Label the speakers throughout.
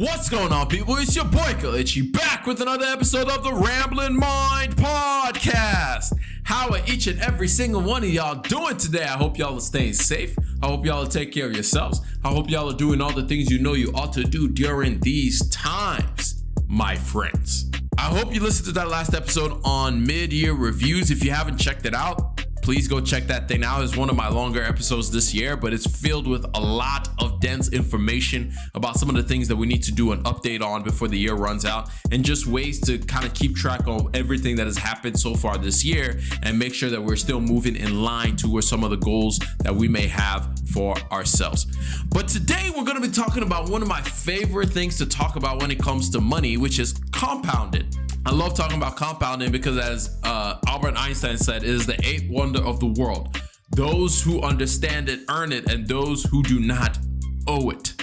Speaker 1: What's going on, people? It's your boy KelechIwuaba back with another episode of the Ramblin' Mind Podcast. How are each and every single one of y'all doing today? I hope y'all are staying safe. I hope y'all are taking care of yourselves. I hope y'all are doing all the things you know you ought to do during these times, my friends. I hope you listened to that last episode on mid-year reviews. If you haven't checked it out, please go check that thing out. It's one of my longer episodes this year, but it's filled with a lot of dense information about some of the things that we need to do an update on before the year runs out, and just ways to kind of keep track of everything that has happened so far this year and make sure that we're still moving in line towards some of the goals that we may have for ourselves. But today we're going to be talking about one of my favorite things to talk about when it comes to money, which is compounding. I love talking about compounding because, as Albert Einstein said, it is the eighth wonder of the world. Those who understand it earn it, and those who do not owe it.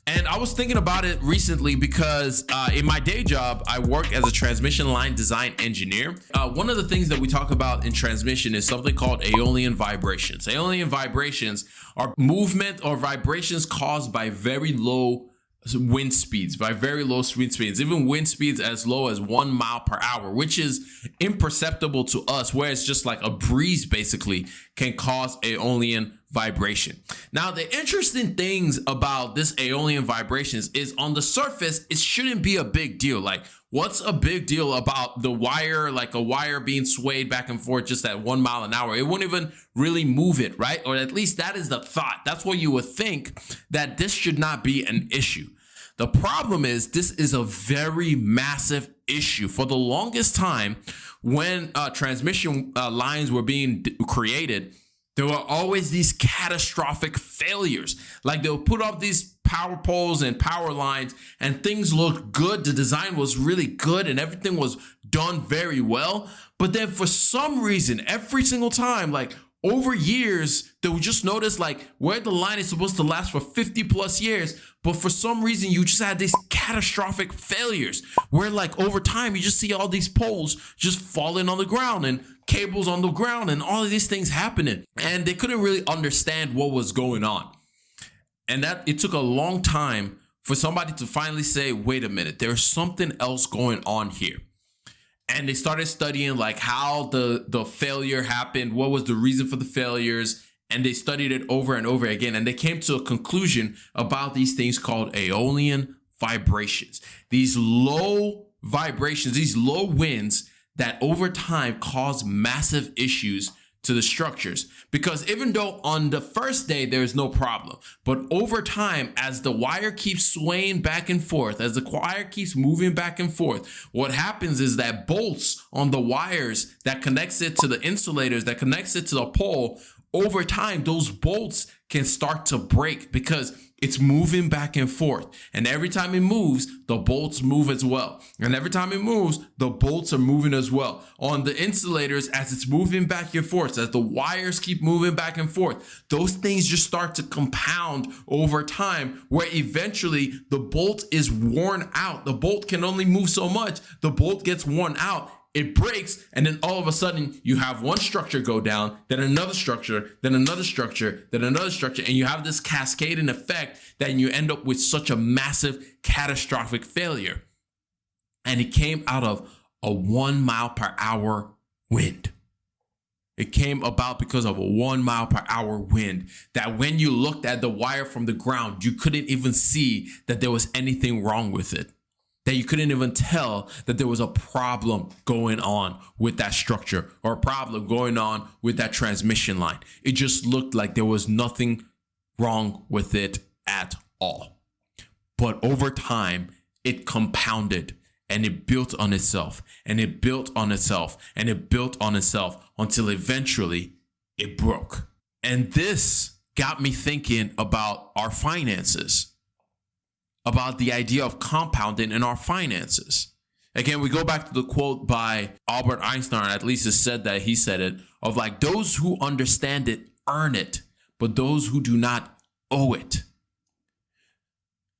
Speaker 1: And I was thinking about it recently because in my day job, I work as a transmission line design engineer. One of the things that we talk about in transmission is something called Aeolian vibrations. Aeolian vibrations are movement or vibrations caused by very low wind speeds, even wind speeds as low as 1 mile per hour, which is imperceptible to us, where it's just like a breeze basically can cause Aeolian vibration. Now, the interesting things about this Aeolian vibrations is, on the surface, it shouldn't be a big deal. Like, what's a big deal about the wire, like a wire being swayed back and forth just at 1 mile an hour? It wouldn't even really move it, right? Or at least that is the thought. That's what you would think, that this should not be an issue. The problem is, this is a very massive issue. For the longest time, when transmission lines were being created, there were always these catastrophic failures. Like, they'll put up these power poles and power lines and things looked good. The design was really good and everything was done very well. But then for some reason, every single time, like over years, they would just notice like where the line is supposed to last for 50 plus years. But for some reason, you just had these catastrophic failures where, like, over time, you just see all these poles just falling on the ground and cables on the ground and all of these things happening. And they couldn't really understand what was going on. And that it took a long time for somebody to finally say, wait a minute, there's something else going on here. And they started studying like how the failure happened, what was the reason for the failures, and they studied it over and over again. And they came to a conclusion about these things called Aeolian vibrations. These low vibrations, these low winds that over time cause massive issues to the structures. Because even though on the first day there's no problem, but over time, as the wire keeps swaying back and forth, as the wire keeps moving back and forth, what happens is that bolts on the wires that connects it to the insulators, that connects it to the pole, over time, those bolts can start to break because it's moving back and forth. And every time it moves, the bolts move as well. And every time it moves, the bolts are moving as well. On the insulators, as it's moving back and forth, as the wires keep moving back and forth, those things just start to compound over time, where eventually the bolt is worn out. The bolt can only move so much. The bolt gets worn out. It breaks, and then all of a sudden you have one structure go down, then another structure, then another structure, then another structure, and you have this cascading effect that you end up with such a massive catastrophic failure. And it came out of a 1 mile per hour wind. It came about because of a 1 mile per hour wind that when you looked at the wire from the ground, you couldn't even see that there was anything wrong with it. That you couldn't even tell that there was a problem going on with that structure or a problem going on with that transmission line. It just looked like there was nothing wrong with it at all. But over time, it compounded and it built on itself and it built on itself and it built on itself until eventually it broke. And this got me thinking about our finances, about the idea of compounding in our finances. Again, we go back to the quote by Albert Einstein, at least it said that he said it, of like, those who understand it earn it, but those who do not owe it.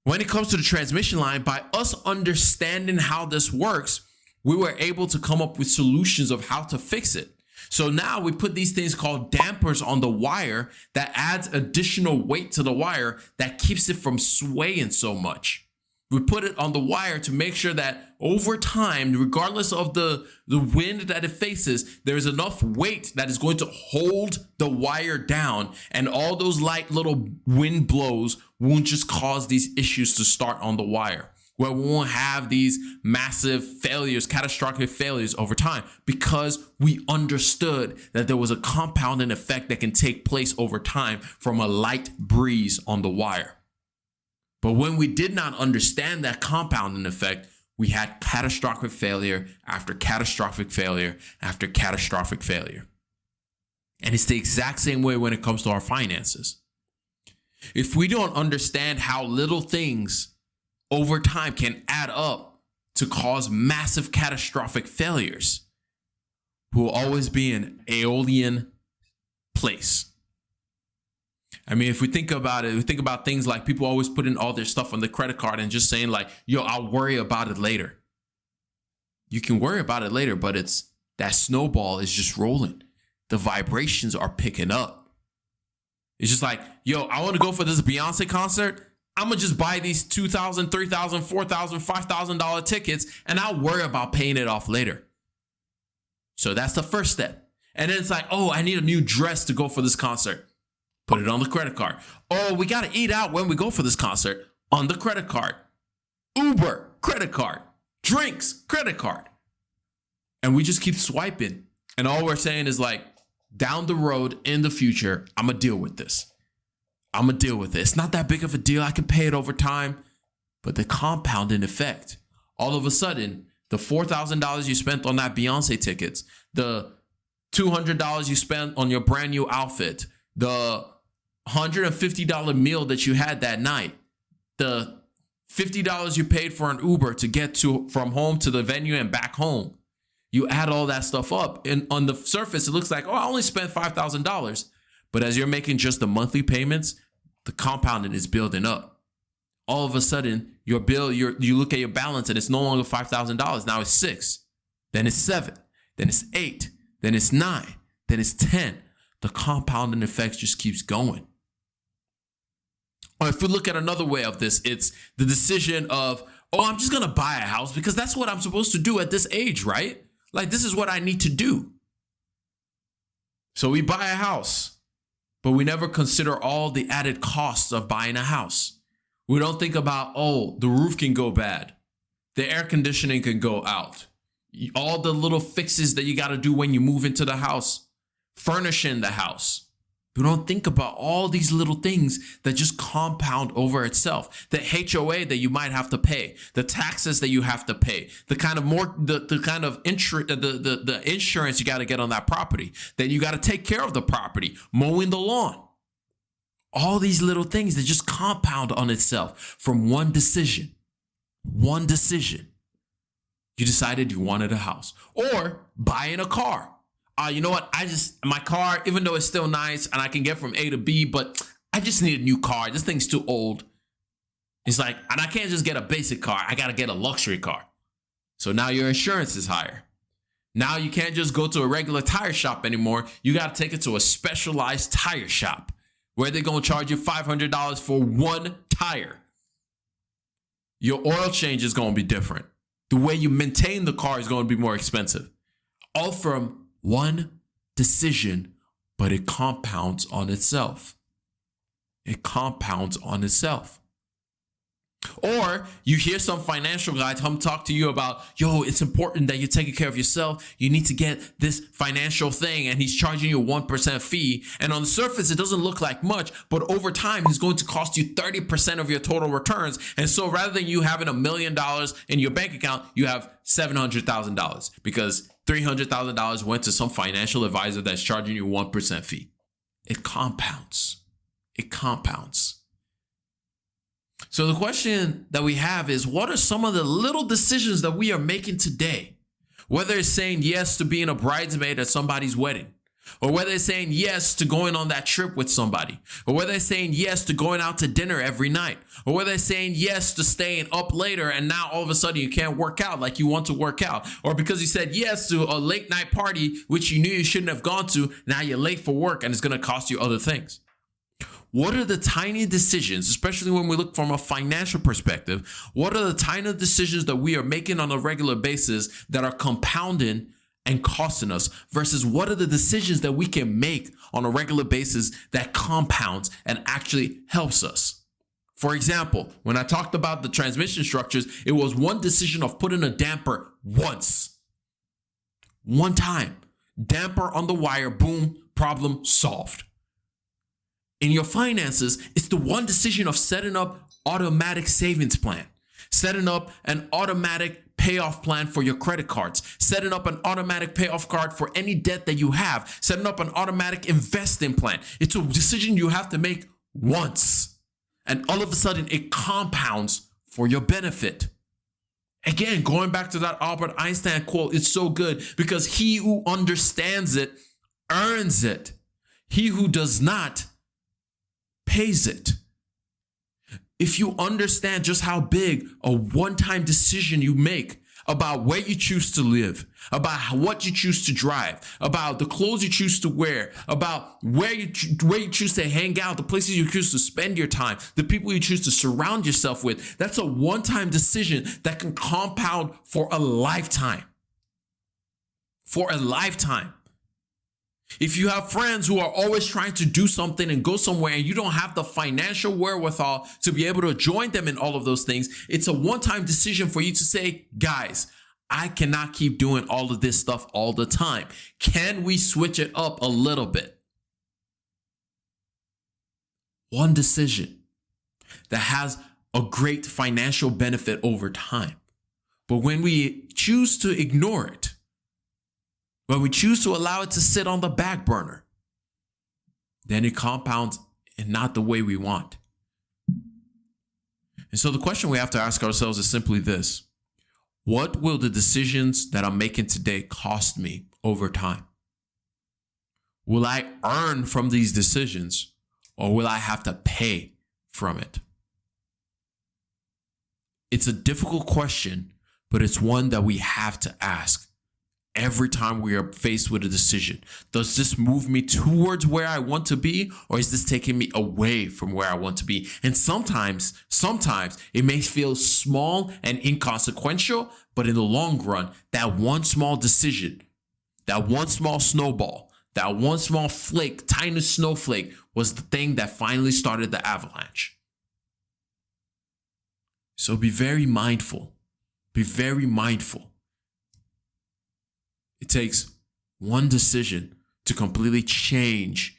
Speaker 1: When it comes to the transmission line, by us understanding how this works, we were able to come up with solutions of how to fix it. So now we put these things called dampers on the wire that adds additional weight to the wire that keeps it from swaying so much. We put it on the wire to make sure that over time, regardless of the wind that it faces, there's enough weight that is going to hold the wire down, and all those light little wind blows won't just cause these issues to start on the wire, where we won't have these massive failures, catastrophic failures over time, because we understood that there was a compounding effect that can take place over time from a light breeze on the wire. But when we did not understand that compounding effect, we had catastrophic failure after catastrophic failure after catastrophic failure. And it's the exact same way when it comes to our finances. If we don't understand how little things over time can add up to cause massive catastrophic failures, we'll always be in an alien place. I mean, if we think about it, we think about things like people always putting all their stuff on the credit card and just saying like, yo, I'll worry about it later. You can worry about it later, but it's that snowball is just rolling. The vibrations are picking up. It's just like, yo, I want to go for this Beyonce concert. I'm going to just buy these $2,000, $3,000, $4,000, $5,000 tickets, and I'll worry about paying it off later. So that's the first step. And then it's like, oh, I need a new dress to go for this concert. Put it on the credit card. Oh, we got to eat out when we go for this concert. On the credit card. Uber, credit card. Drinks, credit card. And we just keep swiping. And all we're saying is like, down the road in the future, I'm going to deal with this. I'm going to deal with it. It's not that big of a deal. I can pay it over time. But the compounding effect. All of a sudden, the $4,000 you spent on that Beyonce tickets, the $200 you spent on your brand new outfit, the $150 meal that you had that night, the $50 you paid for an Uber to get from home to the venue and back home. You add all that stuff up, and on the surface, it looks like, oh, I only spent $5,000. But as you're making just the monthly payments, the compounding is building up. All of a sudden, your bill, you look at your balance and it's no longer $5,000. Now it's $6,000, then it's $7,000, then it's $8,000, then it's $9,000, then it's $10,000. The compounding effect just keeps going. Or if we look at another way of this, it's the decision of, oh, I'm just going to buy a house because that's what I'm supposed to do at this age, right? Like, this is what I need to do. So we buy a house, but we never consider all the added costs of buying a house. We don't think about, oh, the roof can go bad. The air conditioning can go out. All the little fixes that you got to do when you move into the house, furnishing the house. We don't think about all these little things that just compound over itself. The HOA that you might have to pay, the taxes that you have to pay, the kind of insurance you got to get on that property. Then you got to take care of the property, mowing the lawn. All these little things that just compound on itself from one decision. One decision. You decided you wanted a house, or buying a car. You know what? My car, even though it's still nice and I can get from A to B, but I just need a new car. This thing's too old. It's like, and I can't just get a basic car. I got to get a luxury car. So now your insurance is higher. Now you can't just go to a regular tire shop anymore. You got to take it to a specialized tire shop where they're going to charge you $500 for one tire. Your oil change is going to be different. The way you maintain the car is going to be more expensive. All from one decision, but it compounds on itself. It compounds on itself. Or you hear some financial guy come talk to you about, yo, it's important that you're taking care of yourself. You need to get this financial thing, and he's charging you a 1% fee. And on the surface, it doesn't look like much, but over time, he's going to cost you 30% of your total returns. And so rather than you having $1 million in your bank account, you have $700,000 because $300,000 went to some financial advisor that's charging you 1% fee. It compounds. It compounds. So the question that we have is, what are some of the little decisions that we are making today? Whether it's saying yes to being a bridesmaid at somebody's wedding, or whether it's saying yes to going on that trip with somebody, or whether it's saying yes to going out to dinner every night, or whether it's saying yes to staying up later and now all of a sudden you can't work out like you want to work out, or because you said yes to a late night party which you knew you shouldn't have gone to, now you're late for work and it's going to cost you other things. what are the tiny decisions, especially when we look from a financial perspective, what are the tiny decisions that we are making on a regular basis that are compounding and costing us versus what are the decisions that we can make on a regular basis that compounds and actually helps us? For example, when I talked about the transmission structures, it was one decision of putting a damper once. One time. Damper on the wire, boom, problem solved. In your finances, it's the one decision of setting up automatic savings plan, setting up an automatic payoff plan for your credit cards, setting up an automatic payoff card for any debt that you have, setting up an automatic investing plan. It's a decision you have to make once. And all of a sudden, it compounds for your benefit. Again, going back to that Albert Einstein quote, it's so good because he who understands it earns it. He who does not pays it. If you understand just how big a one-time decision you make about where you choose to live, about what you choose to drive, about the clothes you choose to wear, about where you choose to hang out, the places you choose to spend your time, the people you choose to surround yourself with, that's a one-time decision that can compound for a lifetime. For a lifetime. If you have friends who are always trying to do something and go somewhere and you don't have the financial wherewithal to be able to join them in all of those things, it's a one-time decision for you to say, guys, I cannot keep doing all of this stuff all the time. Can we switch it up a little bit? One decision that has a great financial benefit over time. But when we choose to ignore it, when we choose to allow it to sit on the back burner, then it compounds in not the way we want. And so the question we have to ask ourselves is simply this: what will the decisions that I'm making today cost me over time? Will I earn from these decisions or will I have to pay from it? It's a difficult question, but it's one that we have to ask. Every time we are faced with a decision, does this move me towards where I want to be, or is this taking me away from where I want to be? And sometimes it may feel small and inconsequential, but in the long run, that one small decision, that one small snowball, that one small flake, tiny snowflake was the thing that finally started the avalanche. So be very mindful. Be very mindful. It takes one decision to completely change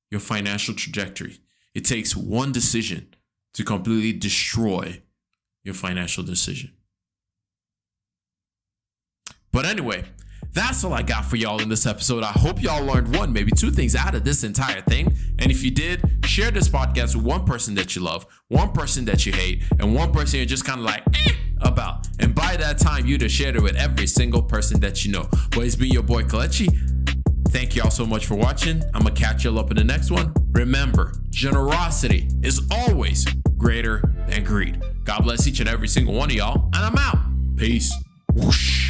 Speaker 1: your financial trajectory. It takes one decision to completely destroy your financial decision. But anyway, that's all I got for y'all in this episode. I hope y'all learned one, maybe two things out of this entire thing. And if you did, share this podcast with one person that you love, one person that you hate, and one person you're just kind of like, about. And by that time, you'd have shared it with every single person that you know. But it's been your boy Kelechi. Thank y'all so much for watching. I'm going to catch y'all up in the next one. Remember, generosity is always greater than greed. God bless each and every single one of y'all. And I'm out. Peace. Whoosh.